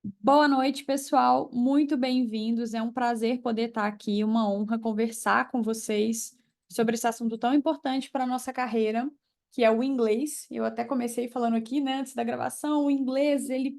Boa noite, pessoal. Muito bem-vindos. É um prazer poder estar aqui, uma honra conversar com vocês sobre esse assunto tão importante para a nossa carreira, que é o inglês. Eu até comecei falando aqui, né, antes da gravação, o inglês, ele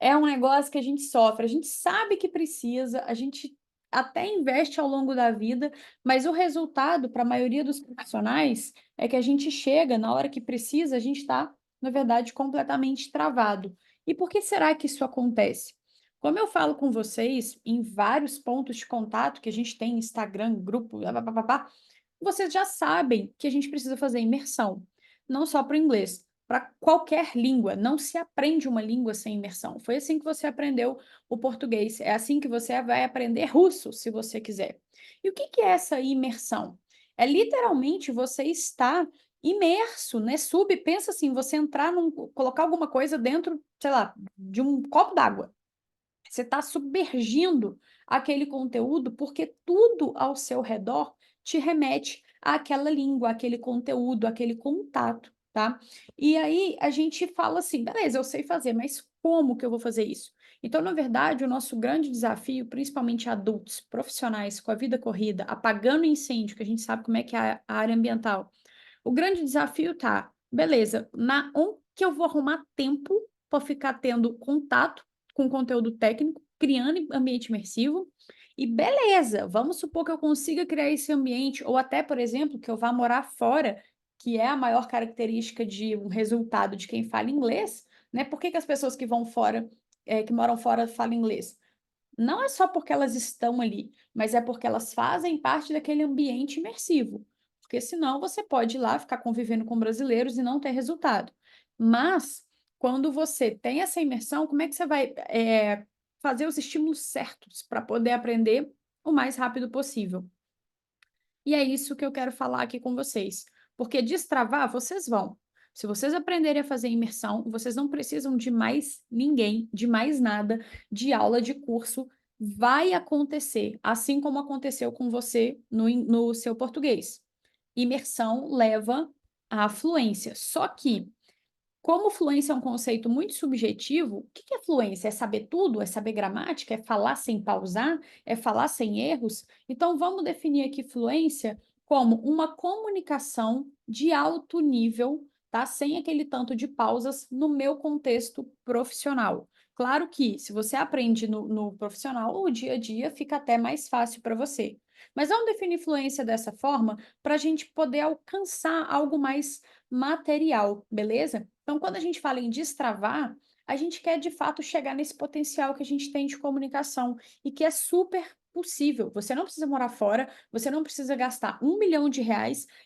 é um negócio que a gente sofre. A gente sabe que precisa, a gente até investe ao longo da vida, mas o resultado para a maioria dos profissionais é que a gente chega na hora que precisa, a gente está, na verdade, completamente travado. E por que será que isso acontece? Como eu falo com vocês em vários pontos de contato que a gente tem, Instagram, grupo, pá, vocês já sabem que a gente precisa fazer imersão, não só para o inglês, para qualquer língua. Não se aprende uma língua sem imersão. Foi assim que você aprendeu o português, é assim que você vai aprender russo, se você quiser. E o que que é essa imersão? É literalmente você estar imerso, né? Pensa assim, você entrar colocar alguma coisa dentro, sei lá, de um copo d'água. Você está submergindo aquele conteúdo porque tudo ao seu redor te remete àquela língua, àquele conteúdo, àquele contato, tá? E aí a gente fala assim, beleza, eu sei fazer, mas como que eu vou fazer isso? Então, na verdade, o nosso grande desafio, principalmente adultos, profissionais com a vida corrida, apagando incêndio, que a gente sabe como é que é a área ambiental, o grande desafio tá, beleza, onde que eu vou arrumar tempo para ficar tendo contato com conteúdo técnico, criando ambiente imersivo, e beleza, vamos supor que eu consiga criar esse ambiente, ou até, por exemplo, que eu vá morar fora, que é a maior característica de um resultado de quem fala inglês, né? Por que que as pessoas que vão fora, que moram fora falam inglês? Não é só porque elas estão ali, mas é porque elas fazem parte daquele ambiente imersivo. Porque senão você pode ir lá ficar convivendo com brasileiros e não ter resultado. Mas, quando você tem essa imersão, como é que você vai fazer os estímulos certos para poder aprender o mais rápido possível? E é isso que eu quero falar aqui com vocês. Porque destravar, vocês vão. Se vocês aprenderem a fazer imersão, vocês não precisam de mais ninguém, de mais nada, de aula, de curso. Vai acontecer, assim como aconteceu com você no seu português. Imersão leva à fluência. Só que como fluência é um conceito muito subjetivo, o que que é fluência? É saber tudo? É saber gramática? É falar sem pausar? É falar sem erros? Então, vamos definir aqui fluência como uma comunicação de alto nível, tá? Sem aquele tanto de pausas no meu contexto profissional. Claro que, se você aprende no profissional, o dia a dia fica até mais fácil para você. Mas vamos definir fluência dessa forma para a gente poder alcançar algo mais material, beleza? Então, quando a gente fala em destravar, a gente quer de fato chegar nesse potencial que a gente tem de comunicação e que é super possível. Você não precisa morar fora, você não precisa gastar R$ 1 milhão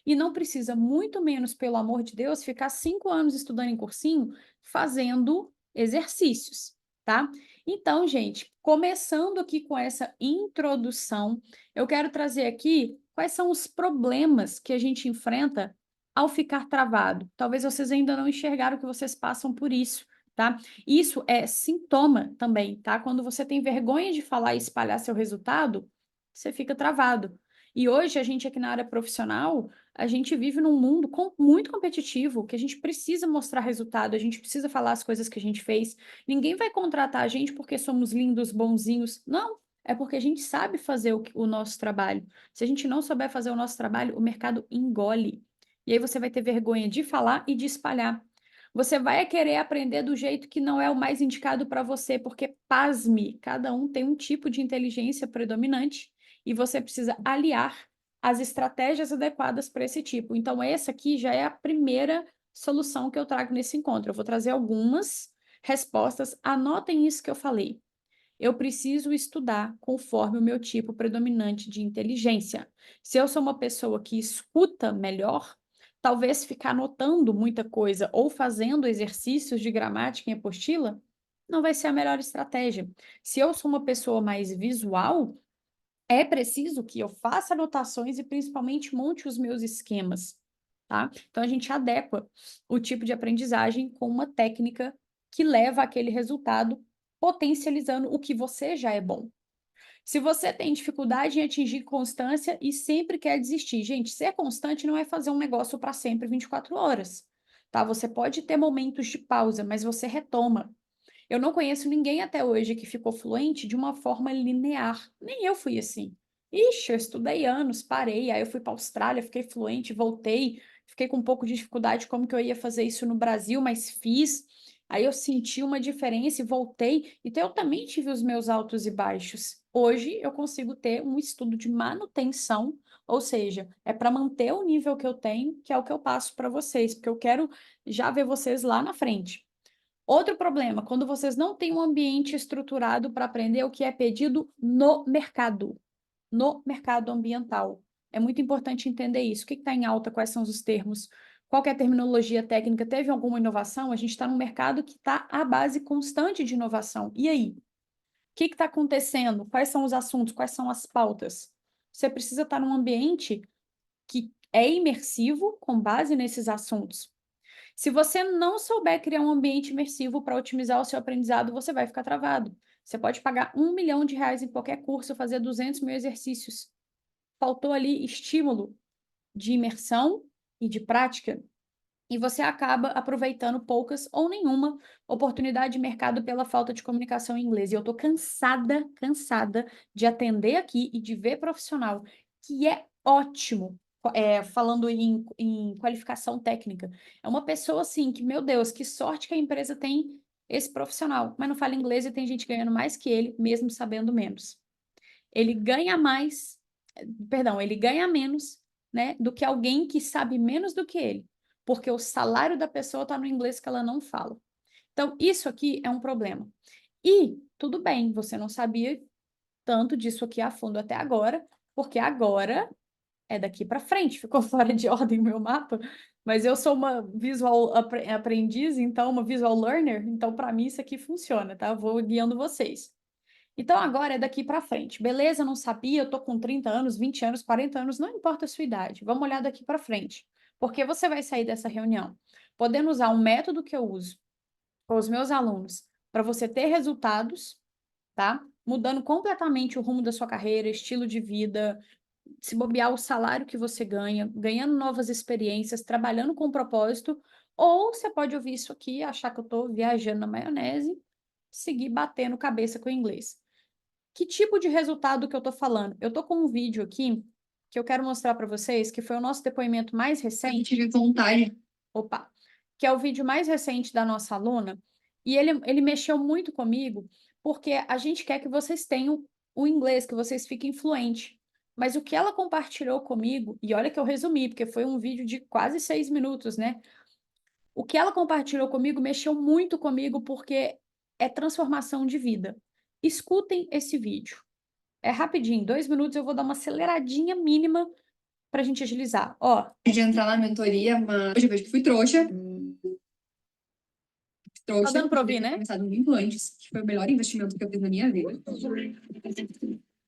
e não precisa, muito menos, pelo amor de Deus, ficar 5 anos estudando em cursinho fazendo exercícios, tá? Então, gente, começando aqui com essa introdução, eu quero trazer aqui quais são os problemas que a gente enfrenta ao ficar travado. Talvez vocês ainda não enxergaram que vocês passam por isso, tá? Isso é sintoma também, tá? Quando você tem vergonha de falar e espalhar seu resultado, você fica travado. E hoje, a gente aqui na área profissional, a gente vive num mundo muito competitivo, que a gente precisa mostrar resultado, a gente precisa falar as coisas que a gente fez. Ninguém vai contratar a gente porque somos lindos, bonzinhos. Não, é porque a gente sabe fazer o nosso trabalho. Se a gente não souber fazer o nosso trabalho, o mercado engole. E aí você vai ter vergonha de falar e de espalhar. Você vai querer aprender do jeito que não é o mais indicado para você, porque, pasme, cada um tem um tipo de inteligência predominante e você precisa aliar as estratégias adequadas para esse tipo. Então, essa aqui já é a primeira solução que eu trago nesse encontro. Eu vou trazer algumas respostas. Anotem isso que eu falei. Eu preciso estudar conforme o meu tipo predominante de inteligência. Se eu sou uma pessoa que escuta melhor, talvez ficar anotando muita coisa ou fazendo exercícios de gramática em apostila não vai ser a melhor estratégia. Se eu sou uma pessoa mais visual, é preciso que eu faça anotações e principalmente monte os meus esquemas, tá? Então a gente adequa o tipo de aprendizagem com uma técnica que leva àquele resultado, potencializando o que você já é bom. Se você tem dificuldade em atingir constância e sempre quer desistir, gente, ser constante não é fazer um negócio para sempre 24 horas, tá? Você pode ter momentos de pausa, mas você retoma. Eu não conheço ninguém até hoje que ficou fluente de uma forma linear. Nem eu fui assim. Ixi, eu estudei anos, parei, aí eu fui para a Austrália, fiquei fluente, voltei, fiquei com um pouco de dificuldade como que eu ia fazer isso no Brasil, mas fiz. Aí eu senti uma diferença e voltei. Então eu também tive os meus altos e baixos. Hoje eu consigo ter um estudo de manutenção, ou seja, é para manter o nível que eu tenho, que é o que eu passo para vocês, porque eu quero já ver vocês lá na frente. Outro problema, quando vocês não têm um ambiente estruturado para aprender o que é pedido no mercado ambiental. É muito importante entender isso. O que está em alta? Quais são os termos? Qual que é a terminologia técnica? Teve alguma inovação? A gente está num mercado que está à base constante de inovação. E aí? O que está acontecendo? Quais são os assuntos? Quais são as pautas? Você precisa estar num ambiente que é imersivo com base nesses assuntos. Se você não souber criar um ambiente imersivo para otimizar o seu aprendizado, você vai ficar travado. Você pode pagar R$ 1 milhão em qualquer curso, fazer 200 mil exercícios. Faltou ali estímulo de imersão e de prática, e você acaba aproveitando poucas ou nenhuma oportunidade de mercado pela falta de comunicação em inglês. E eu estou cansada de atender aqui e de ver profissional que é ótimo, falando em qualificação técnica. É uma pessoa assim que, meu Deus, que sorte que a empresa tem esse profissional, mas não fala inglês e tem gente ganhando mais que ele, mesmo sabendo menos. Ele ganha mais, perdão, ele ganha menos, né, do que alguém que sabe menos do que ele, porque o salário da pessoa está no inglês que ela não fala. Então, isso aqui é um problema. E tudo bem, você não sabia tanto disso aqui a fundo até agora, porque agora é daqui para frente, ficou fora de ordem o meu mapa, mas eu sou uma visual aprendiz, então uma visual learner, então para mim isso aqui funciona, tá? Eu vou guiando vocês. Então agora é daqui para frente. Beleza, não sabia, eu tô com 30 anos, 20 anos, 40 anos, não importa a sua idade. Vamos olhar daqui para frente. Porque você vai sair dessa reunião podendo usar um método que eu uso com os meus alunos para você ter resultados, tá? Mudando completamente o rumo da sua carreira, estilo de vida, se bobear o salário que você ganha, ganhando novas experiências, trabalhando com propósito, ou você pode ouvir isso aqui, achar que eu estou viajando na maionese, seguir batendo cabeça com o inglês. Que tipo de resultado que eu estou falando? Eu estou com um vídeo aqui que eu quero mostrar para vocês, que foi o nosso depoimento mais recente. Tive vontade. Opa! Que é o vídeo mais recente da nossa aluna, e ele mexeu muito comigo, porque a gente quer que vocês tenham o inglês, que vocês fiquem fluentes. Mas o que ela compartilhou comigo, e olha que eu resumi, porque foi um vídeo de quase 6 minutos, né? O que ela compartilhou comigo mexeu muito comigo, porque é transformação de vida. Escutem esse vídeo. É rapidinho, 2 minutos, eu vou dar uma aceleradinha mínima para a gente agilizar. Ó, De entrar na mentoria, mas hoje eu vejo que fui trouxa. tá dando para ouvir, Devia ter né? começado muito antes, que foi o melhor investimento que eu fiz na minha vida.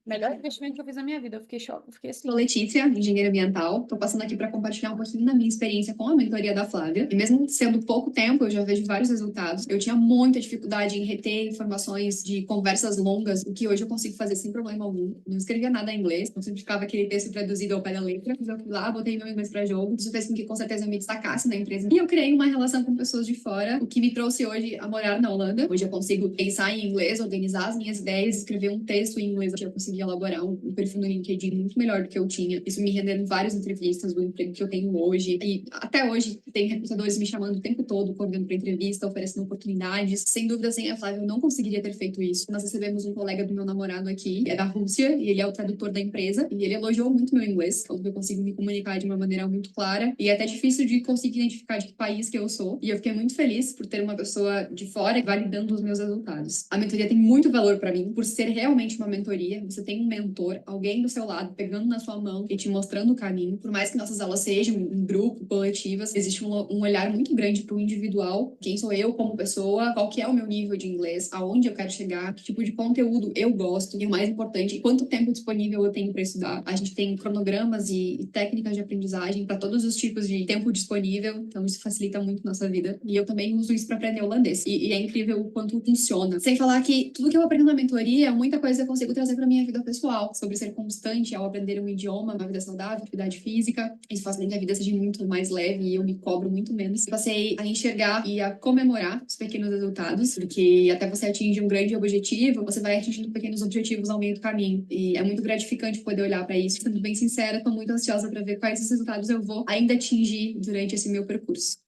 Melhor investimento que eu fiz na minha vida. Eu fiquei choque, eu fiquei assim. Sou Letícia, engenheira ambiental. Estou passando aqui para compartilhar um pouquinho da minha experiência com a mentoria da Flávia. E mesmo sendo pouco tempo, eu já vejo vários resultados. Eu tinha muita dificuldade em reter informações de conversas longas, o que hoje eu consigo fazer sem problema algum. Não escrevia nada em inglês, não sempre ficava aquele texto traduzido ao pé da letra. Mas eu fui lá, botei meu inglês para jogo. Isso fez com que, com certeza, eu me destacasse na empresa. E eu criei uma relação com pessoas de fora, o que me trouxe hoje a morar na Holanda. Hoje eu consigo pensar em inglês, organizar as minhas ideias, escrever um texto em inglês. Eu consegui elaborar um perfil no LinkedIn muito melhor do que eu tinha. Isso me renderam várias entrevistas do emprego que eu tenho hoje. E até hoje tem recrutadores me chamando o tempo todo, convidando para entrevista, oferecendo oportunidades. Sem dúvida, sem a Flávia, eu não conseguiria ter feito isso. Nós recebemos um colega do meu namorado aqui, é da Rússia, e ele é o tradutor da empresa. E ele elogiou muito meu inglês, falou que eu consigo me comunicar de uma maneira muito clara. E é até difícil de conseguir identificar de que país que eu sou. E eu fiquei muito feliz por ter uma pessoa de fora validando os meus resultados. A mentoria tem muito valor para mim, por ser realmente uma mentoria. Você tem um mentor, alguém do seu lado, pegando na sua mão e te mostrando o caminho. Por mais que nossas aulas sejam em grupo, coletivas, existe um olhar muito grande para o individual. Quem sou eu como pessoa? Qual que é o meu nível de inglês? Aonde eu quero chegar? Que tipo de conteúdo eu gosto? E o mais importante, quanto tempo disponível eu tenho para estudar? A gente tem cronogramas e técnicas de aprendizagem para todos os tipos de tempo disponível. Então, isso facilita muito nossa vida. E eu também uso isso para aprender holandês. E é incrível o quanto funciona. Sem falar que tudo que eu aprendo na mentoria, muita coisa eu consigo trazer para minha vida vida pessoal, sobre ser constante ao aprender um idioma, uma vida saudável, atividade física. Isso faz com que a vida seja muito mais leve e eu me cobro muito menos. Passei a enxergar e a comemorar os pequenos resultados, porque até você atingir um grande objetivo, você vai atingindo pequenos objetivos ao meio do caminho. E é muito gratificante poder olhar para isso. Sendo bem sincera, estou muito ansiosa para ver quais os resultados eu vou ainda atingir durante esse meu percurso.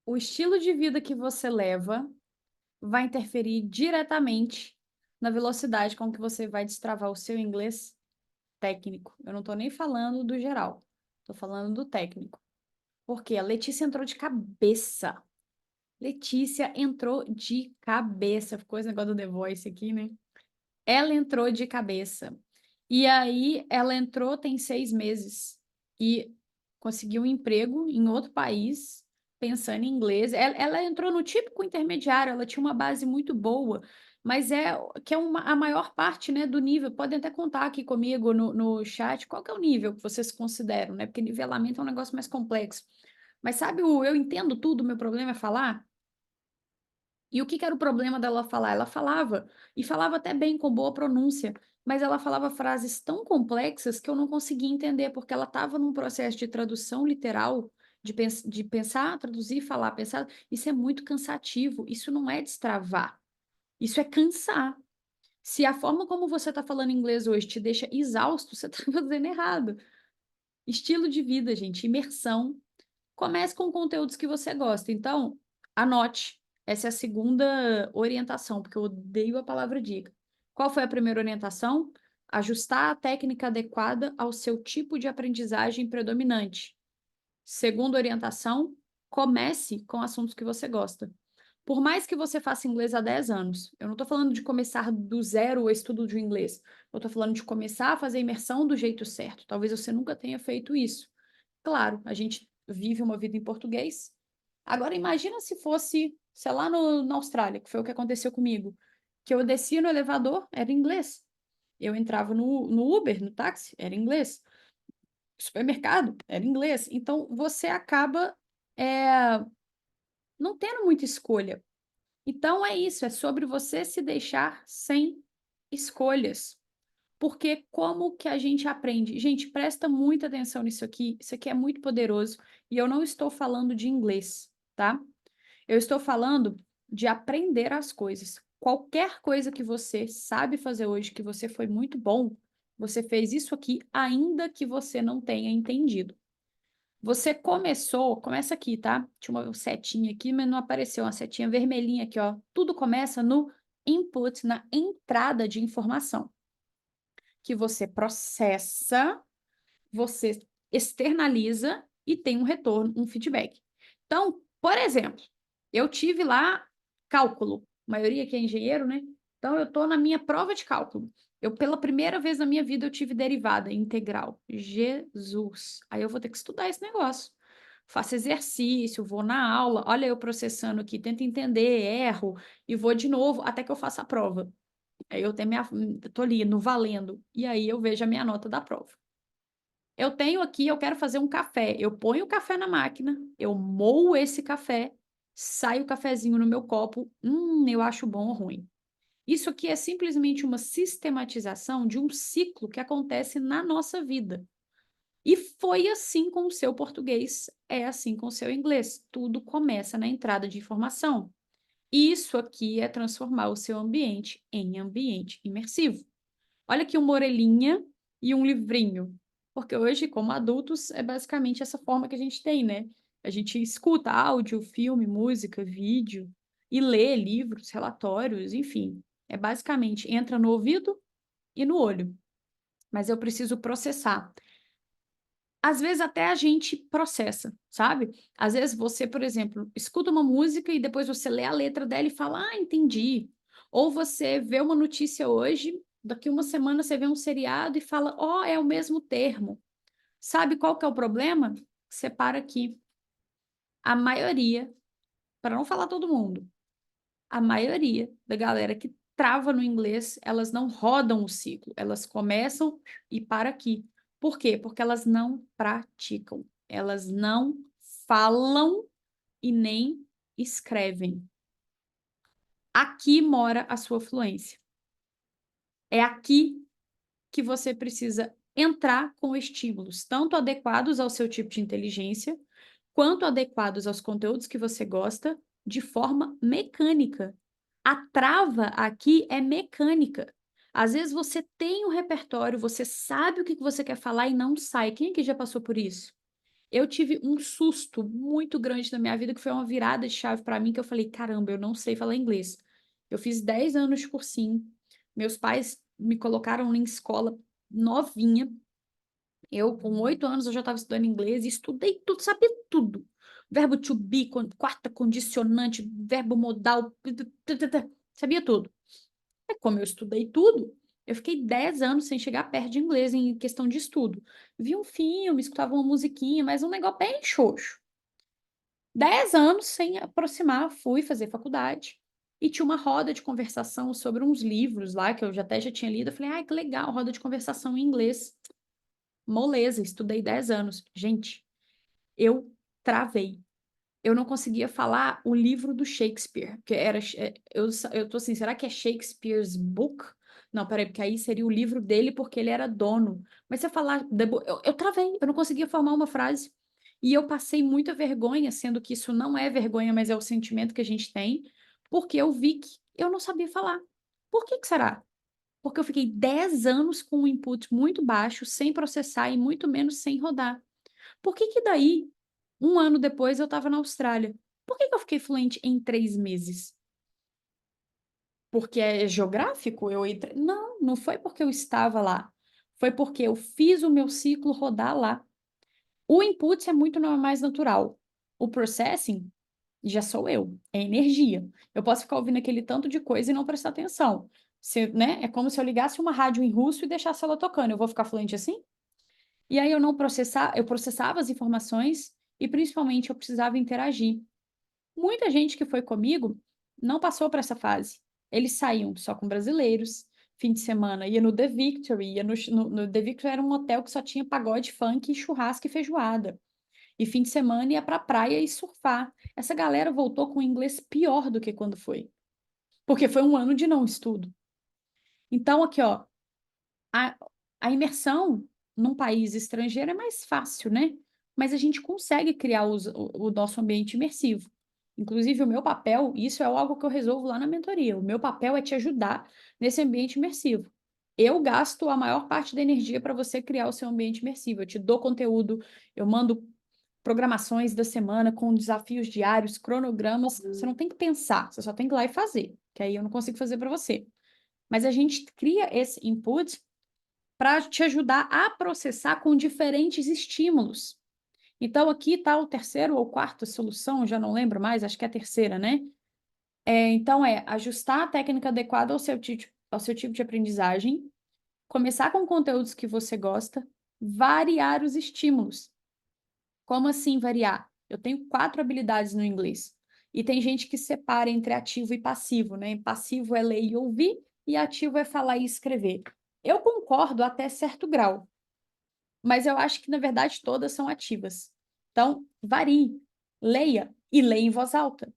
O estilo de vida que você leva vai interferir diretamente na velocidade com que você vai destravar o seu inglês técnico. Eu não estou nem falando do geral, estou falando do técnico. Porque a Letícia entrou de cabeça. Letícia entrou de cabeça. Ficou esse negócio do The Voice aqui, né? Ela entrou de cabeça. E aí, ela entrou tem 6 meses e conseguiu um emprego em outro país, pensando em inglês. Ela entrou no típico intermediário, ela tinha uma base muito boa, mas a maior parte, né, do nível. Podem até contar aqui comigo no chat qual que é o nível que vocês consideram, né? Porque nivelamento é um negócio mais complexo. Mas sabe, eu entendo tudo, meu problema é falar. E o que que era o problema dela falar? Ela falava, e falava até bem, com boa pronúncia, mas ela falava frases tão complexas que eu não conseguia entender, porque ela estava num processo de tradução literal, de pensar, traduzir, falar, pensar. Isso é muito cansativo, isso não é destravar, isso é cansar. Se a forma como você está falando inglês hoje te deixa exausto, você está fazendo errado. Estilo de vida, gente, imersão. Comece com conteúdos que você gosta. Então, anote. Essa é a segunda orientação, porque eu odeio a palavra dica. Qual foi a primeira orientação? Ajustar a técnica adequada ao seu tipo de aprendizagem predominante. Segunda orientação, comece com assuntos que você gosta. Por mais que você faça inglês há 10 anos, eu não estou falando de começar do zero o estudo de inglês. Eu estou falando de começar a fazer imersão do jeito certo. Talvez você nunca tenha feito isso. Claro, a gente vive uma vida em português. Agora, imagina se fosse, sei lá, na Austrália, que foi o que aconteceu comigo. Que eu descia no elevador, era inglês. Eu entrava no Uber, no táxi, era inglês. Supermercado, era inglês. Então, você acaba é, não tendo muita escolha. Então, é isso, é sobre você se deixar sem escolhas. Porque como que a gente aprende? Gente, presta muita atenção nisso aqui. Isso aqui é muito poderoso. E eu não estou falando de inglês, tá? Eu estou falando de aprender as coisas. Qualquer coisa que você sabe fazer hoje, que você foi muito bom, você fez isso aqui, ainda que você não tenha entendido. Você começa aqui, tá? Tinha uma setinha aqui, mas não apareceu uma setinha vermelhinha aqui, ó. Tudo começa no input, na entrada de informação que você processa, você externaliza e tem um retorno, um feedback. Então, por exemplo, eu tive lá cálculo, a maioria que é engenheiro, né? Então, eu estou na minha prova de cálculo. Pela primeira vez na minha vida, eu tive derivada integral. Jesus! Aí eu vou ter que estudar esse negócio. Faço exercício, vou na aula, olha eu processando aqui, tento entender, erro, e vou de novo até que eu faça a prova. Aí eu tenho tô ali no valendo, e aí eu vejo a minha nota da prova. Eu tenho aqui, eu quero fazer um café. Eu ponho o café na máquina, eu moo esse café, sai o cafezinho no meu copo. Eu acho bom ou ruim. Isso aqui é simplesmente uma sistematização de um ciclo que acontece na nossa vida. E foi assim com o seu português, é assim com o seu inglês. Tudo começa na entrada de informação. Isso aqui é transformar o seu ambiente em ambiente imersivo. Olha aqui uma orelhinha e um livrinho. Porque hoje, como adultos, é basicamente essa forma que a gente tem, né? A gente escuta áudio, filme, música, vídeo e lê livros, relatórios, enfim. É basicamente entra no ouvido e no olho. Mas eu preciso processar. Às vezes até a gente processa, sabe? Às vezes você, por exemplo, escuta uma música e depois você lê a letra dela e fala, ah, entendi. Ou você vê uma notícia hoje, daqui uma semana você vê um seriado e fala, ó, é o mesmo termo. Sabe qual que é o problema? Separa aqui. A maioria, para não falar todo mundo, a maioria da galera que trava no inglês, elas não rodam o ciclo, elas começam e para aqui. Por quê? Porque elas não praticam, elas não falam e nem escrevem. Aqui mora a sua fluência. É aqui que você precisa entrar com estímulos, tanto adequados ao seu tipo de inteligência, quanto adequados aos conteúdos que você gosta, de forma mecânica. A trava aqui é mecânica. Às vezes você tem um repertório, você sabe o que você quer falar e não sai. Quem aqui já passou por isso? Eu tive um susto muito grande na minha vida, que foi uma virada de chave para mim, que eu falei: "Caramba, eu não sei falar inglês". Eu fiz 10 anos de cursinho, meus pais me colocaram em escola novinha, eu com 8 anos eu já estava estudando inglês e estudei tudo, sabia tudo. Verbo to be, quarta condicionante, verbo modal, sabia tudo. É como eu estudei tudo, eu fiquei 10 anos sem chegar perto de inglês em questão de estudo. Vi um filme, escutava uma musiquinha, mas um negócio bem xoxo. 10 anos sem aproximar, fui fazer faculdade e tinha uma roda de conversação sobre uns livros lá que eu já tinha lido. Eu falei: "Ai, que legal, roda de conversação em inglês". Moleza, estudei 10 anos. Gente, eu travei. Eu não conseguia falar o livro do Shakespeare, que era eu tô assim: "Será que é Shakespeare's Book?". Não, espera aí, porque aí seria o livro dele, porque ele era dono. Mas se eu falar the book eu travei, eu não conseguia formar uma frase. E eu passei muita vergonha, sendo que isso não é vergonha, mas é o sentimento que a gente tem, porque eu vi que eu não sabia falar. Por que que será? Porque eu fiquei 10 anos com um input muito baixo, sem processar e muito menos sem rodar. Por que que daí, um ano depois, eu estava na Austrália? Por que que eu fiquei fluente em 3 meses? Porque é geográfico? Eu entre não, não foi porque eu estava lá, foi porque eu fiz o meu ciclo rodar lá. O input é muito mais natural, o processing já sou eu, é energia. Eu posso ficar ouvindo aquele tanto de coisa e não prestar atenção. Se, né, é como se eu ligasse uma rádio em russo e deixasse ela tocando, eu vou ficar fluente assim? E aí eu processava as informações e principalmente eu precisava interagir. Muita gente que foi comigo não passou por essa fase. Eles saíam só com brasileiros, fim de semana ia no The Victory, ia no The Victory era um hotel que só tinha pagode, funk, churrasco e feijoada. E fim de semana ia pra praia e surfar. Essa galera voltou com inglês pior do que quando foi, porque foi um ano de não estudo. Então aqui, ó, a a imersão num país estrangeiro é mais fácil, né, mas a gente consegue criar o nosso ambiente imersivo. Inclusive o meu papel, isso é algo que eu resolvo lá na mentoria, o meu papel é te ajudar nesse ambiente imersivo. Eu gasto a maior parte da energia para você criar o seu ambiente imersivo, eu te dou conteúdo, eu mando programações da semana com desafios diários, cronogramas, você não tem que pensar, você só tem que ir lá e fazer, que aí eu não consigo fazer para você. Mas a gente cria esse input para te ajudar a processar com diferentes estímulos. Então, aqui está o terceiro ou quarta solução, já não lembro mais, acho que é a terceira, né? Então, é ajustar a técnica adequada ao seu tipo de aprendizagem, começar com conteúdos que você gosta, variar os estímulos. Como assim variar? Eu tenho 4 habilidades no inglês. E tem gente que separa entre ativo e passivo, né? Passivo é ler e ouvir, e ativo é falar e escrever. Eu concordo até certo grau, mas eu acho que, na verdade, todas são ativas. Então, varie, leia e leia em voz alta.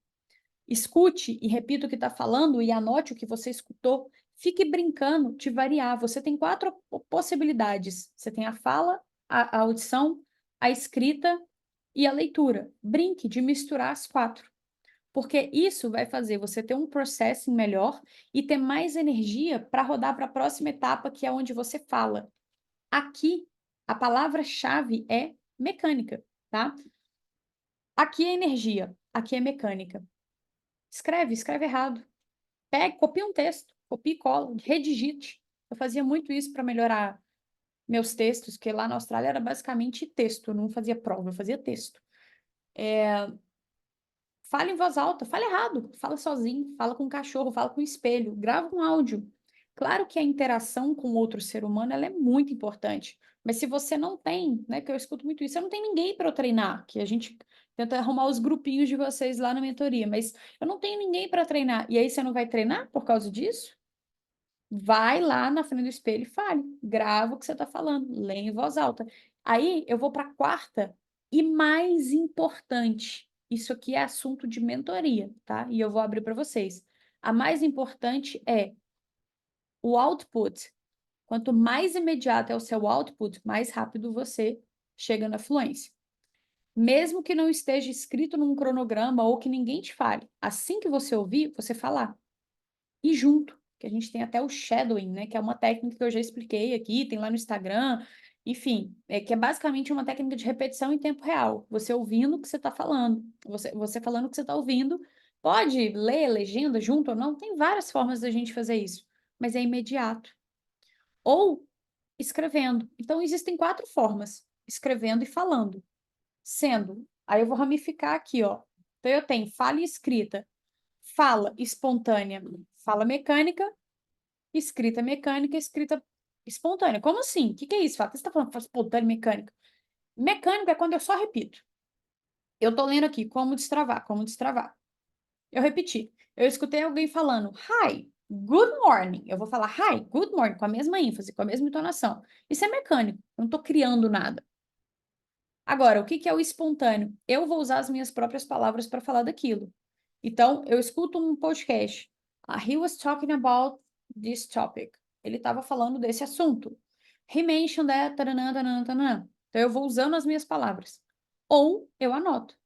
Escute e repita o que está falando e anote o que você escutou. Fique brincando de variar. Você tem 4 possibilidades. Você tem a fala, a audição, a escrita e a leitura. Brinque de misturar as 4, porque isso vai fazer você ter um processing melhor e ter mais energia para rodar para a próxima etapa, que é onde você fala. Aqui, a palavra-chave é mecânica, tá? Aqui é energia, aqui é mecânica. Escreve errado. Pega, copia um texto, copia e cola, redigite. Eu fazia muito isso para melhorar meus textos, que lá na Austrália era basicamente texto, eu não fazia prova, eu fazia texto. Fala em voz alta, fala errado, fala sozinho, fala com o cachorro, fala com o espelho, grava um áudio. Claro que a interação com outro ser humano ela é muito importante, mas se você não tem, né, que eu escuto muito isso, eu não tenho ninguém para eu treinar, que a gente tenta arrumar os grupinhos de vocês lá na mentoria, mas eu não tenho ninguém para treinar. E aí você não vai treinar por causa disso? Vai lá na frente do espelho e fale, grava o que você está falando, lê em voz alta. Aí eu vou para a quarta e mais importante, isso aqui é assunto de mentoria, tá? E eu vou abrir para vocês. A mais importante é o output. Quanto mais imediato é o seu output, mais rápido você chega na fluência. Mesmo que não esteja escrito num cronograma ou que ninguém te fale, assim que você ouvir, você falar. E junto, que a gente tem até o shadowing, né, que é uma técnica que eu já expliquei aqui, tem lá no Instagram, enfim, que é basicamente uma técnica de repetição em tempo real. Você ouvindo o que você está falando, você falando o que você está ouvindo, pode ler a legenda junto ou não, tem várias formas da gente fazer isso, mas é imediato. Ou escrevendo. Então, existem 4 formas: escrevendo e falando. Sendo, aí eu vou ramificar aqui, ó. Então, eu tenho fala e escrita. Fala espontânea, fala mecânica, escrita, escrita espontânea. Como assim? O que é isso? Fala, o que você está falando? Fala espontânea e mecânica. Mecânica é quando eu só repito. Eu tô lendo aqui, como destravar, como destravar. Eu repeti. Eu escutei alguém falando, hi, good morning. Eu vou falar, hi, good morning, com a mesma ênfase, com a mesma entonação. Isso é mecânico, eu não estou criando nada. Agora, o que é o espontâneo? Eu vou usar as minhas próprias palavras para falar daquilo. Então, eu escuto um podcast. He was talking about this topic. Ele estava falando desse assunto. He mentioned that, taranã, taranã, taranã. Então, eu vou usando as minhas palavras. Ou eu anoto.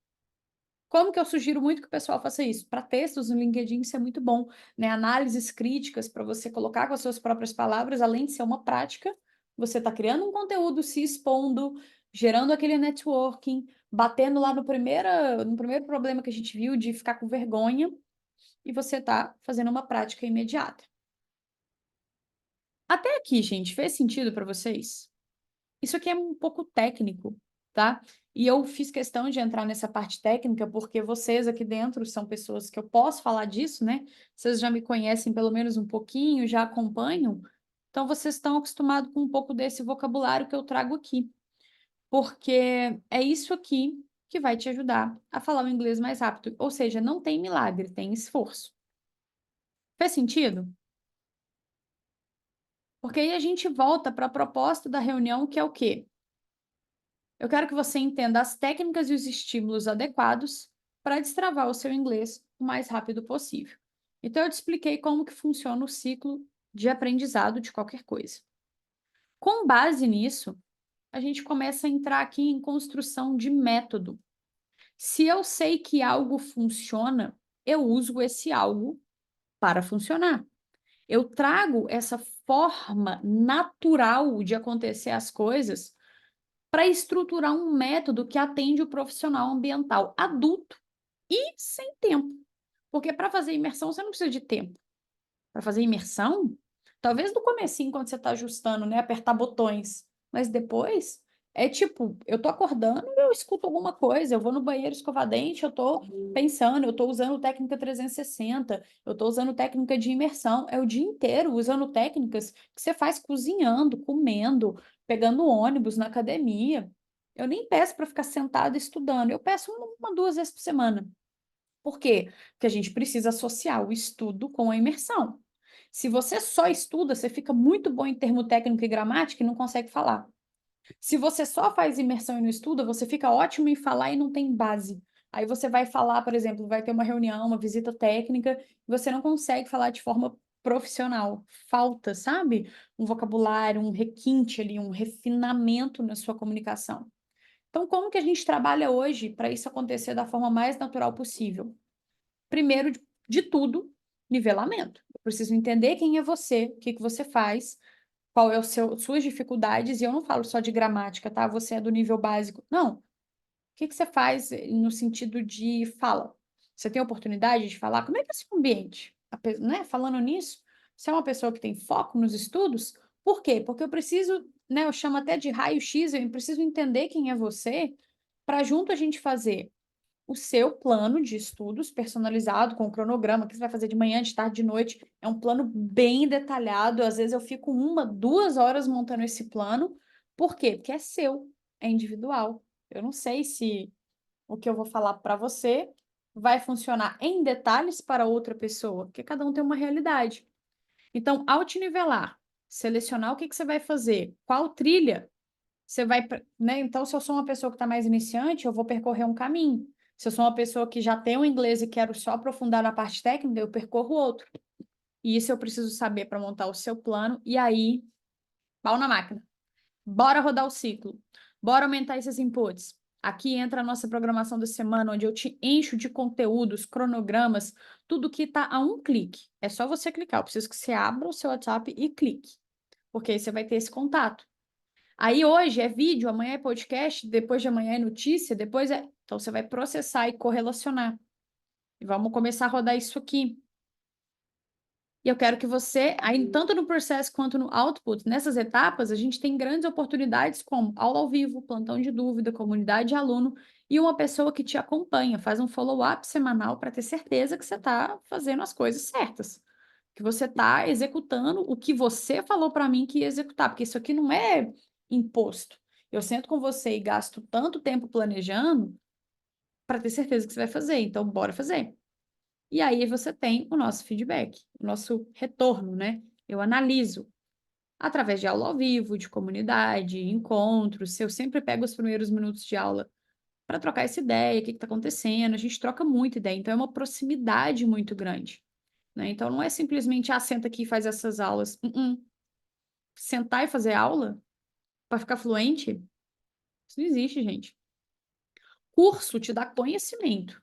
Como que eu sugiro muito que o pessoal faça isso? Para textos no LinkedIn, isso é muito bom, né? Análises críticas para você colocar com as suas próprias palavras, além de ser uma prática, você está criando um conteúdo, se expondo, gerando aquele networking, batendo lá no primeiro problema que a gente viu de ficar com vergonha, e você está fazendo uma prática imediata. Até aqui, gente, fez sentido para vocês? Isso aqui é um pouco técnico, tá? E eu fiz questão de entrar nessa parte técnica porque vocês aqui dentro são pessoas que eu posso falar disso, né? Vocês já me conhecem pelo menos um pouquinho, já acompanham, então vocês estão acostumados com um pouco desse vocabulário que eu trago aqui, porque é isso aqui que vai te ajudar a falar o inglês mais rápido. Ou seja, não tem milagre, tem esforço. Fez sentido? Porque aí a gente volta para a proposta da reunião, que é o quê? Eu quero que você entenda as técnicas e os estímulos adequados para destravar o seu inglês o mais rápido possível. Então, eu te expliquei como que funciona o ciclo de aprendizado de qualquer coisa. Com base nisso, a gente começa a entrar aqui em construção de método. Se eu sei que algo funciona, eu uso esse algo para funcionar. Eu trago essa forma natural de acontecer as coisas para estruturar um método que atende o profissional ambiental adulto e sem tempo. Porque para fazer imersão você não precisa de tempo. Para fazer imersão, talvez no comecinho, quando você está ajustando, né, apertar botões, mas depois é tipo, eu tô acordando e eu escuto alguma coisa, eu vou no banheiro escovar dente, eu tô pensando, eu tô usando técnica 360, eu tô usando técnica de imersão, é o dia inteiro usando técnicas que você faz cozinhando, comendo, pegando ônibus na academia. Eu nem peço para ficar sentado estudando, eu peço uma, 2 vezes por semana. Por quê? Porque a gente precisa associar o estudo com a imersão. Se você só estuda, você fica muito bom em termo técnico e gramática e não consegue falar. Se você só faz imersão e não estuda, você fica ótimo em falar e não tem base. Aí você vai falar, por exemplo, vai ter uma reunião, uma visita técnica, e você não consegue falar de forma profissional. Falta, sabe? Um vocabulário, um requinte ali, um refinamento na sua comunicação. Então, como que a gente trabalha hoje para isso acontecer da forma mais natural possível? Primeiro de tudo, nivelamento. Eu preciso entender quem é você, o que que você faz, qual é o suas dificuldades, e eu não falo só de gramática, tá? Você é do nível básico. Não. O que que você faz no sentido de fala? Você tem oportunidade de falar? Como é que é o seu ambiente? Né? Falando nisso, você é uma pessoa que tem foco nos estudos? Por quê? Porque eu preciso, né? Eu chamo até de raio-x, eu preciso entender quem é você para junto a gente fazer o seu plano de estudos personalizado, com o cronograma, o que você vai fazer de manhã, de tarde, de noite. É um plano bem detalhado. Às vezes eu fico 1, 2 horas montando esse plano. Por quê? Porque é seu, é individual. Eu não sei se o que eu vou falar para você vai funcionar em detalhes para outra pessoa, porque cada um tem uma realidade. Então, ao te nivelar, selecionar o que que você vai fazer, qual trilha você vai, né? Então, se eu sou uma pessoa que está mais iniciante, eu vou percorrer um caminho. Se eu sou uma pessoa que já tem o inglês e quero só aprofundar na parte técnica, eu percorro outro. E isso eu preciso saber para montar o seu plano. E aí pau na máquina. Bora rodar o ciclo. Bora aumentar esses inputs. Aqui entra a nossa programação da semana, onde eu te encho de conteúdos, cronogramas, tudo que está a um clique. É só você clicar. Eu preciso que você abra o seu WhatsApp e clique, porque aí você vai ter esse contato. Aí hoje é vídeo, amanhã é podcast, depois de amanhã é notícia, depois é. Então você vai processar e correlacionar. E vamos começar a rodar isso aqui. E eu quero que você, aí, tanto no processo quanto no output, nessas etapas, a gente tem grandes oportunidades como aula ao vivo, plantão de dúvida, comunidade de aluno e uma pessoa que te acompanha, faz um follow-up semanal para ter certeza que você está fazendo as coisas certas, que você está executando o que você falou para mim que ia executar, porque isso aqui não é imposto. Eu sento com você e gasto tanto tempo planejando para ter certeza que você vai fazer, então bora fazer. E aí você tem o nosso feedback, o nosso retorno, né? Eu analiso através de aula ao vivo, de comunidade, encontros. Eu sempre pego os primeiros minutos de aula para trocar essa ideia, o que está acontecendo. A gente troca muita ideia, então é uma proximidade muito grande, né? Então não é simplesmente, senta aqui e faz essas aulas. Sentar e fazer aula para ficar fluente, isso não existe, gente. Curso te dá conhecimento.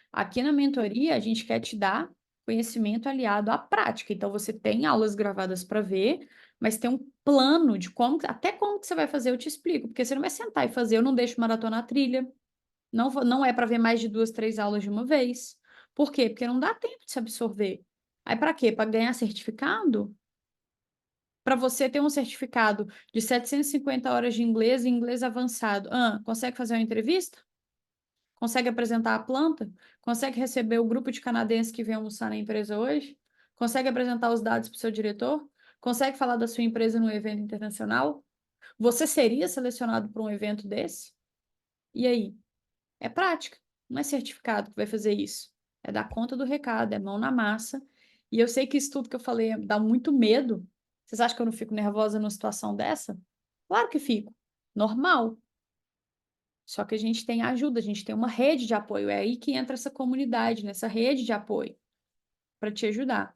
Aqui na mentoria, a gente quer te dar conhecimento aliado à prática. Então, você tem aulas gravadas para ver, mas tem um plano de até como que você vai fazer, eu te explico. Porque você não vai sentar e fazer, eu não deixo maratona a trilha. Não é para ver mais de 2, 3 aulas de uma vez. Por quê? Porque não dá tempo de se absorver. Aí, para quê? Para ganhar certificado? Para você ter um certificado de 750 horas de inglês e inglês avançado. Consegue fazer uma entrevista? Consegue apresentar a planta? Consegue receber o grupo de canadenses que vem almoçar na empresa hoje? Consegue apresentar os dados para o seu diretor? Consegue falar da sua empresa no evento internacional? Você seria selecionado para um evento desse? E aí? É prática, não é certificado que vai fazer isso. É dar conta do recado, é mão na massa. E eu sei que isso tudo que eu falei dá muito medo. Vocês acham que eu não fico nervosa numa situação dessa? Claro que fico. Normal. Só que a gente tem ajuda, a gente tem uma rede de apoio. É aí que entra essa comunidade, nessa rede de apoio, para te ajudar.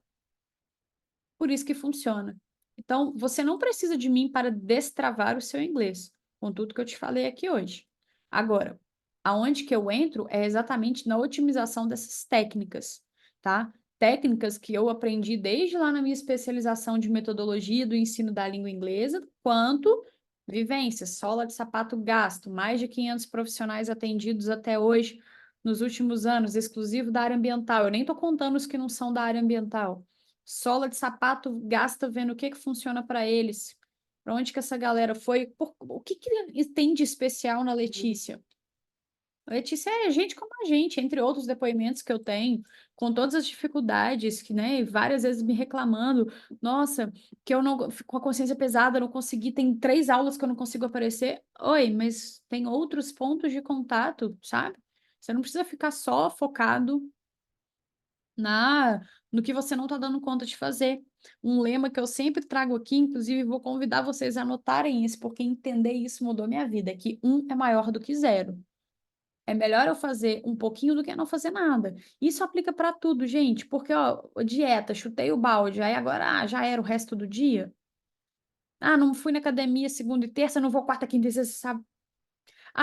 Por isso que funciona. Então, você não precisa de mim para destravar o seu inglês, com tudo que eu te falei aqui hoje. Agora, aonde que eu entro é exatamente na otimização dessas técnicas, tá? Técnicas que eu aprendi desde lá na minha especialização de metodologia do ensino da língua inglesa, quanto vivências, sola de sapato gasto, mais de 500 profissionais atendidos até hoje, nos últimos anos, exclusivo da área ambiental. Eu nem estou contando os que não são da área ambiental. Sola de sapato gasta vendo o que que funciona para eles. Para onde que essa galera foi? O que que tem de especial na Letícia? A Letícia é gente como a gente, entre outros depoimentos que eu tenho, com todas as dificuldades, que, né, várias vezes me reclamando, nossa, que eu não, fico com a consciência pesada, não consegui, tem 3 aulas que eu não consigo aparecer. Oi, mas tem outros pontos de contato, sabe? Você não precisa ficar só focado na no que você não está dando conta de fazer. Um lema que eu sempre trago aqui, inclusive vou convidar vocês a anotarem isso, porque entender isso mudou minha vida, é que um é maior do que zero. É melhor eu fazer um pouquinho do que não fazer nada. Isso aplica para tudo, gente, porque ó, dieta, chutei o balde, aí agora já era o resto do dia. Não fui na academia segunda e terça, não vou quarta, quinta e sexta,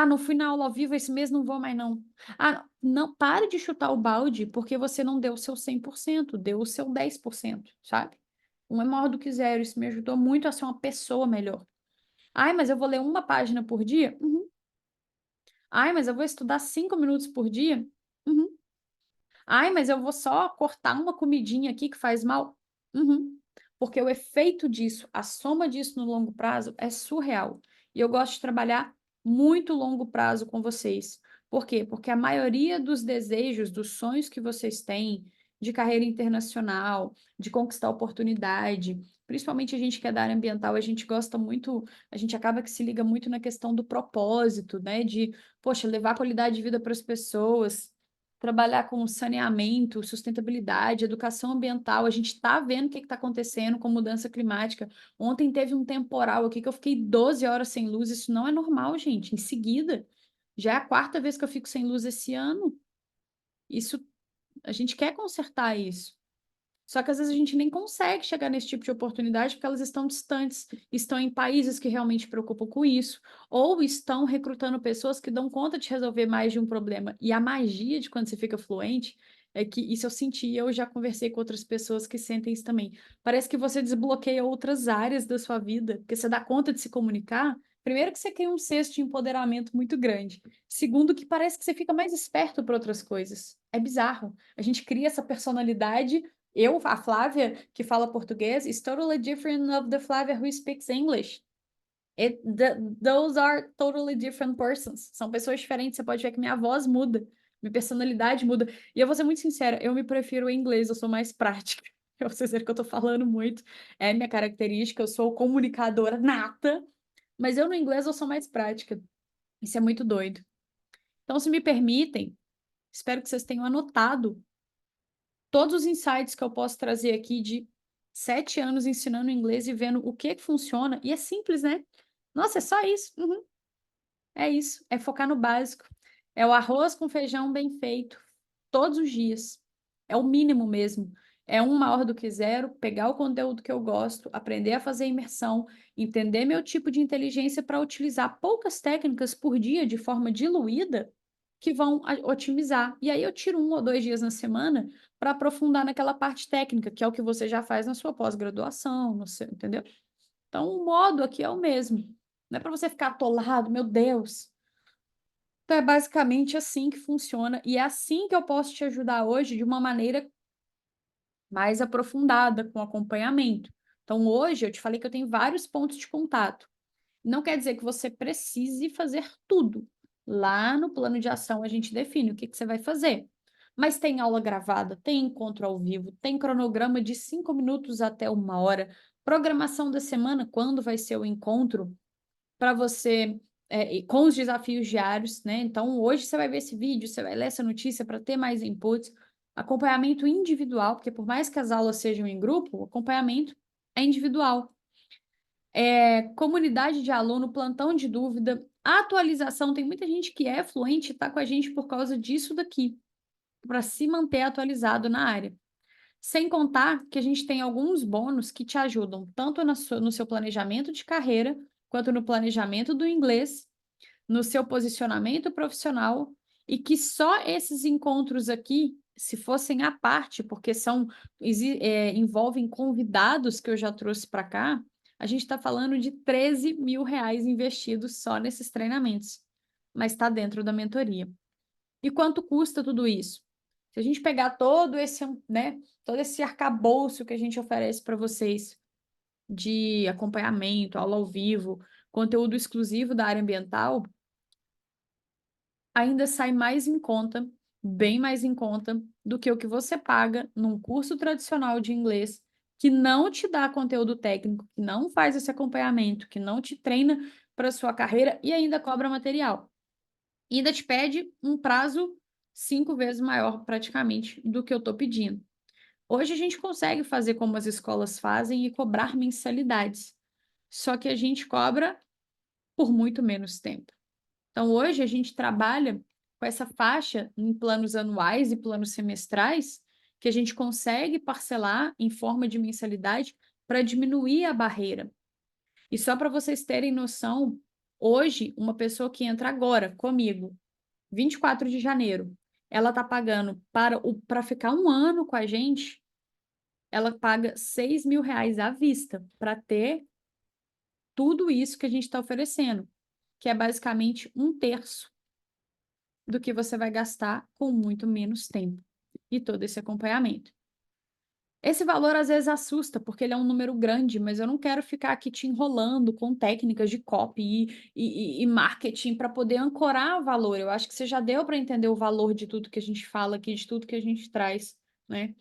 não fui na aula ao vivo esse mês, não vou mais não. Não, pare de chutar o balde, porque você não deu o seu 100%, deu o seu 10%, sabe? Um é maior do que zero, isso me ajudou muito a ser uma pessoa melhor. Mas eu vou ler uma página por dia? Uhum. Mas eu vou estudar 5 minutos por dia? Uhum. Mas eu vou só cortar uma comidinha aqui que faz mal? Uhum. Porque o efeito disso, a soma disso no longo prazo é surreal. E eu gosto de trabalhar muito longo prazo com vocês. Por quê? Porque a maioria dos desejos, dos sonhos que vocês têm de carreira internacional, de conquistar oportunidade, principalmente a gente que é da área ambiental, a gente gosta muito, a gente acaba que se liga muito na questão do propósito, né? De, poxa, levar qualidade de vida para as pessoas, trabalhar com saneamento, sustentabilidade, educação ambiental. A gente está vendo o que está acontecendo com mudança climática. Ontem teve um temporal aqui que eu fiquei 12 horas sem luz. Isso não é normal, gente. Em seguida, já é a 4ª vez que eu fico sem luz esse ano. Isso, a gente quer consertar isso. Só que às vezes a gente nem consegue chegar nesse tipo de oportunidade porque elas estão distantes, estão em países que realmente se preocupam com isso, ou estão recrutando pessoas que dão conta de resolver mais de um problema. E a magia de quando você fica fluente é que isso eu senti, eu já conversei com outras pessoas que sentem isso também. Parece que você desbloqueia outras áreas da sua vida, porque você dá conta de se comunicar. Primeiro que você cria um senso de empoderamento muito grande. Segundo que parece que você fica mais esperto para outras coisas. É bizarro. A gente cria essa personalidade. Eu, a Flávia, que fala português, is totally different of the Flávia who speaks English. Those are totally different persons. São pessoas diferentes. Você pode ver que minha voz muda, minha personalidade muda. E eu vou ser muito sincera, eu me prefiro em inglês, eu sou mais prática. Eu sei dizer que eu tô falando muito, é minha característica, eu sou comunicadora nata, mas eu no inglês eu sou mais prática. Isso é muito doido. Então, se me permitem, espero que vocês tenham anotado todos os insights que eu posso trazer aqui de 7 anos ensinando inglês e vendo o que funciona. E é simples, né? Nossa, é só isso. Uhum. É isso. É focar no básico. É o arroz com feijão bem feito, todos os dias. É o mínimo mesmo. É um maior do que zero, pegar o conteúdo que eu gosto, aprender a fazer imersão, entender meu tipo de inteligência para utilizar poucas técnicas por dia de forma diluída que vão otimizar. E aí eu tiro 1 ou 2 dias na semana para aprofundar naquela parte técnica, que é o que você já faz na sua pós-graduação, no seu, entendeu? Então o modo aqui é o mesmo. Não é para você ficar atolado, meu Deus. Então é basicamente assim que funciona e é assim que eu posso te ajudar hoje de uma maneira mais aprofundada, com acompanhamento. Então hoje eu te falei que eu tenho vários pontos de contato. Não quer dizer que você precise fazer tudo. Lá no plano de ação a gente define o que você vai fazer. Mas tem aula gravada, tem encontro ao vivo, tem cronograma de 5 minutos até 1 hora, programação da semana, quando vai ser o encontro, para você, com os desafios diários, né? Então, hoje você vai ver esse vídeo, você vai ler essa notícia para ter mais inputs, acompanhamento individual, porque por mais que as aulas sejam em grupo, o acompanhamento é individual. Comunidade de aluno, plantão de dúvida, atualização. Tem muita gente que é fluente e está com a gente por causa disso daqui, para se manter atualizado na área. Sem contar que a gente tem alguns bônus que te ajudam tanto no seu planejamento de carreira, quanto no planejamento do inglês, no seu posicionamento profissional, e que só esses encontros aqui, se fossem à parte, porque envolvem convidados que eu já trouxe para cá, a gente está falando de 13 mil reais investidos só nesses treinamentos, mas está dentro da mentoria. E quanto custa tudo isso? Se a gente pegar todo esse arcabouço que a gente oferece para vocês de acompanhamento, aula ao vivo, conteúdo exclusivo da área ambiental, ainda sai mais em conta, bem mais em conta, do que o que você paga num curso tradicional de inglês que não te dá conteúdo técnico, que não faz esse acompanhamento, que não te treina para sua carreira e ainda cobra material. E ainda te pede um prazo 5 vezes maior, praticamente, do que eu estou pedindo. Hoje a gente consegue fazer como as escolas fazem e cobrar mensalidades. Só que a gente cobra por muito menos tempo. Então, hoje a gente trabalha com essa faixa em planos anuais e planos semestrais, que a gente consegue parcelar em forma de mensalidade para diminuir a barreira. E só para vocês terem noção, hoje, uma pessoa que entra agora comigo, 24 de janeiro, ela está pagando para ficar 1 ano com a gente, ela paga 6 mil reais à vista para ter tudo isso que a gente está oferecendo, que é basicamente 1/3 do que você vai gastar com muito menos tempo e todo esse acompanhamento. Esse valor às vezes assusta, porque ele é um número grande, mas eu não quero ficar aqui te enrolando com técnicas de copy e marketing para poder ancorar valor. Eu acho que você já deu para entender o valor de tudo que a gente fala aqui, de tudo que a gente traz, né?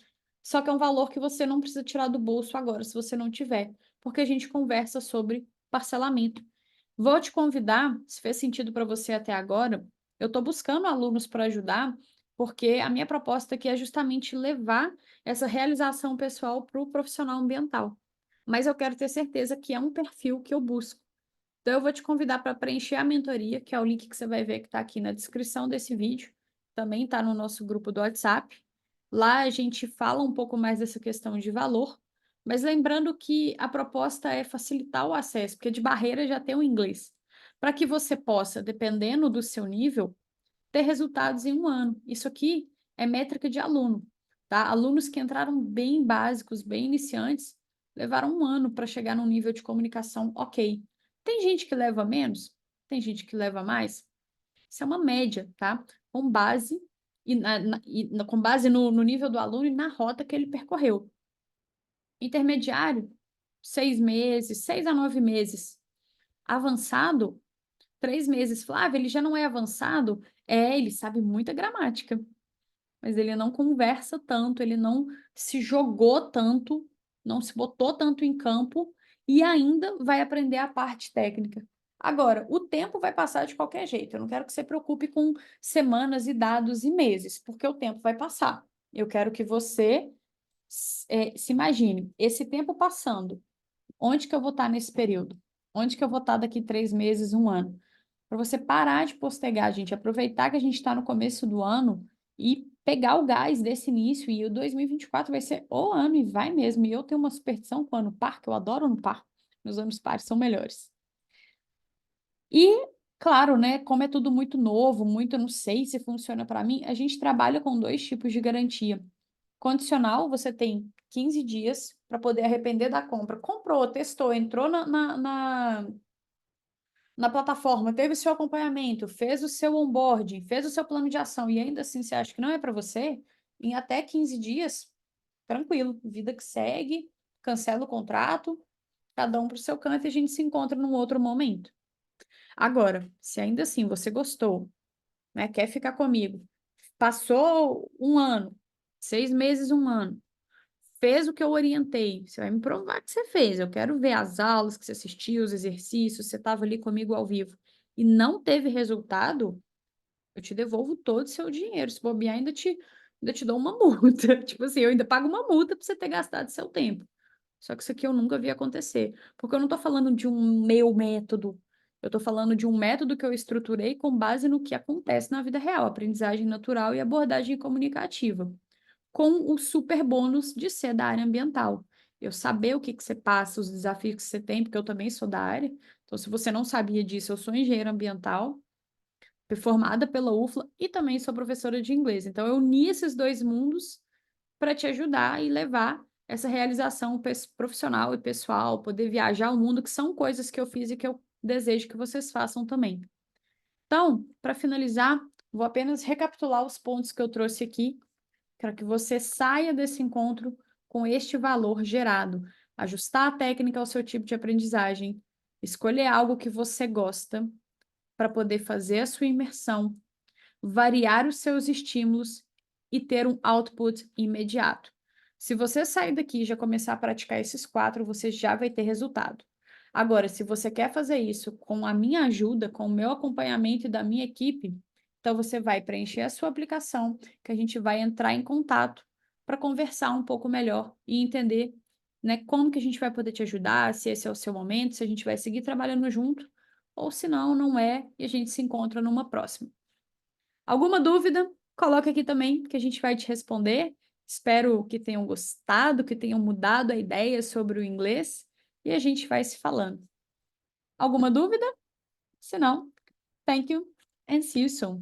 Só que é um valor que você não precisa tirar do bolso agora, se você não tiver, porque a gente conversa sobre parcelamento. Vou te convidar, se fez sentido para você até agora, eu estou buscando alunos para ajudar, porque a minha proposta aqui é justamente levar essa realização pessoal para o profissional ambiental. Mas eu quero ter certeza que é um perfil que eu busco. Então, eu vou te convidar para preencher a mentoria, que é o link que você vai ver que está aqui na descrição desse vídeo. Também está no nosso grupo do WhatsApp. Lá a gente fala um pouco mais dessa questão de valor, mas lembrando que a proposta é facilitar o acesso, porque de barreira já tem o inglês, para que você possa, dependendo do seu nível, ter resultados em um ano. Isso aqui é métrica de aluno, tá? Alunos que entraram bem básicos, bem iniciantes, levaram um ano para chegar num nível de comunicação ok. Tem gente que leva menos, tem gente que leva mais. Isso é uma média, tá? Com base com base no nível do aluno e na rota que ele percorreu. Intermediário, 6 meses, 6 a 9 meses. Avançado, 3 meses. Flávio, ele já não é avançado? É, ele sabe muita gramática, mas ele não conversa tanto, ele não se jogou tanto, não se botou tanto em campo e ainda vai aprender a parte técnica. Agora, o tempo vai passar de qualquer jeito. Eu não quero que você preocupe com semanas e dados e meses, porque o tempo vai passar. Eu quero que você se imagine esse tempo passando. Onde que eu vou estar nesse período? Onde que eu vou estar daqui 3 meses, um ano? Para você parar de postergar, gente, aproveitar que a gente está no começo do ano e pegar o gás desse início. E o 2024 vai ser o ano e vai mesmo. E eu tenho uma superstição com o ano par, que eu adoro ano par. Meus anos pares são melhores. E, claro, né, como é tudo muito novo, muito não sei se funciona para mim, a gente trabalha com 2 tipos de garantia. Condicional, você tem 15 dias para poder arrepender da compra. Comprou, testou, entrou na plataforma, teve seu acompanhamento, fez o seu onboarding, fez o seu plano de ação e ainda assim você acha que não é para você, em até 15 dias, tranquilo, vida que segue, cancela o contrato, cada um para o seu canto e a gente se encontra num outro momento. Agora, se ainda assim você gostou, né, quer ficar comigo, passou um ano, 6 meses, um ano, fez o que eu orientei, você vai me provar que você fez. Eu quero ver as aulas que você assistiu, os exercícios, você estava ali comigo ao vivo e não teve resultado, eu te devolvo todo o seu dinheiro. Se bobear, ainda te dou uma multa. Tipo assim, eu ainda pago uma multa para você ter gastado seu tempo. Só que isso aqui eu nunca vi acontecer. Porque eu não estou falando de um meu método. Eu estou falando de um método que eu estruturei com base no que acontece na vida real, aprendizagem natural e abordagem comunicativa com o super bônus de ser da área ambiental. Eu saber o que que você passa, os desafios que você tem, porque eu também sou da área. Então, se você não sabia disso, eu sou engenheira ambiental, fui formada pela UFLA e também sou professora de inglês. Então, eu uni esses dois mundos para te ajudar e levar essa realização profissional e pessoal, poder viajar o mundo, que são coisas que eu fiz e que eu desejo que vocês façam também. Então, para finalizar, vou apenas recapitular os pontos que eu trouxe aqui. Quero que você saia desse encontro com este valor gerado. Ajustar a técnica ao seu tipo de aprendizagem, escolher algo que você gosta para poder fazer a sua imersão, variar os seus estímulos e ter um output imediato. Se você sair daqui e já começar a praticar esses 4, você já vai ter resultado. Agora, se você quer fazer isso com a minha ajuda, com o meu acompanhamento e da minha equipe, então você vai preencher a sua aplicação, que a gente vai entrar em contato para conversar um pouco melhor e entender, né, como que a gente vai poder te ajudar, se esse é o seu momento, se a gente vai seguir trabalhando junto, ou se não, não é, e a gente se encontra numa próxima. Alguma dúvida? Coloca aqui também que a gente vai te responder. Espero que tenham gostado, que tenham mudado a ideia sobre o inglês e a gente vai se falando. Alguma dúvida? Se não, thank you and see you soon.